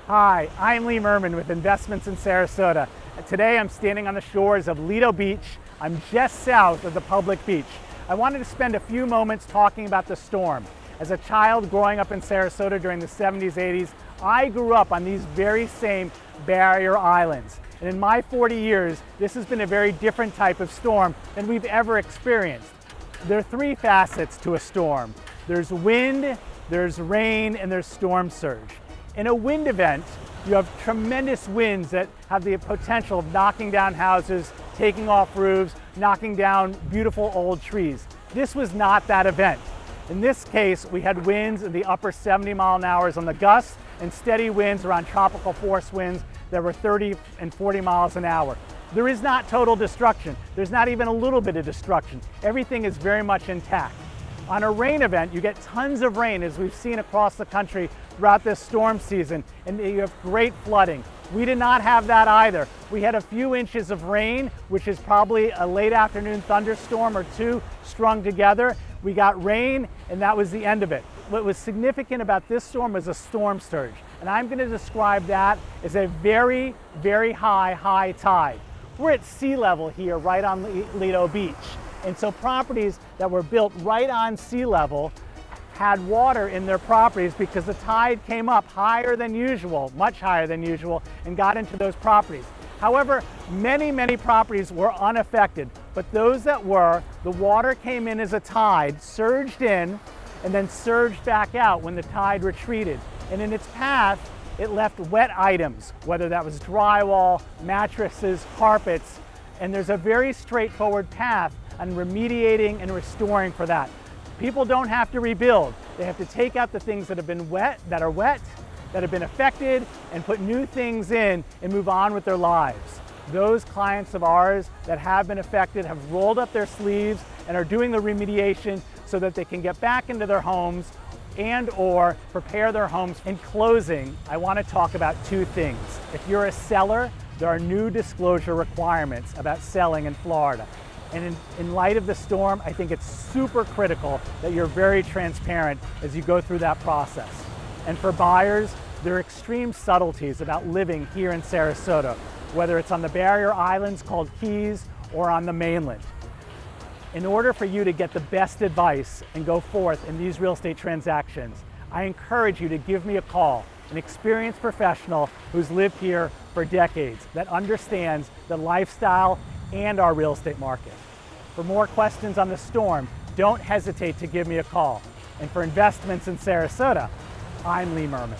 Hi, I'm Lee Merman with Investments in Sarasota. Today I'm standing on the shores of Lido Beach. I'm just south of the public beach. I wanted to spend a few moments talking about the storm. As a child growing up in Sarasota during the 70s, 80s, I grew up on these very same barrier islands. And in my 40 years, this has been a very different type of storm than we've ever experienced. There are three facets to a storm. There's wind, there's rain, and there's storm surge. In a wind event, you have tremendous winds that have the potential of knocking down houses, taking off roofs, knocking down beautiful old trees. This was not that event. In this case, we had winds in the upper 70 mile an hour on the gusts and steady winds around tropical force winds that were 30 and 40 miles an hour. There is not total destruction. There's not even a little bit of destruction. Everything is very much intact. On a rain event, you get tons of rain, as we've seen across the country throughout this storm season, and you have great flooding. We did not have that either. We had a few inches of rain, which is probably a late afternoon thunderstorm or two strung together. We got rain, and that was the end of it. What was significant about this storm was a storm surge, and I'm going to describe that as a very, very high tide. We're at sea level here, right on Lido Beach. And so properties that were built right on sea level had water in their properties because the tide came up higher than usual, much higher than usual, and got into those properties. However, many properties were unaffected, but those that were, the water came in as a tide, surged in, and then surged back out when the tide retreated. And in its path, it left wet items, whether that was drywall, mattresses, carpets, and there's a very straightforward path on remediating and restoring for that. People don't have to rebuild. They have to take out the things that have been wet, that have been affected, and put new things in and move on with their lives. Those clients of ours that have been affected have rolled up their sleeves and are doing the remediation so that they can get back into their homes and or prepare their homes. In closing, I want to talk about two things. If you're a seller, there are new disclosure requirements about selling in Florida. And in light of the storm, I think it's super critical that you're very transparent as you go through that process. And for buyers, there are extreme subtleties about living here in Sarasota, whether it's on the barrier islands called Keys or on the mainland. In order for you to get the best advice and go forth in these real estate transactions, I encourage you to give me a call, an experienced professional who's lived here for decades, that understands the lifestyle and our real estate market. For more questions on the storm, don't hesitate to give me a call. And for Investments in Sarasota, I'm Lee Merman.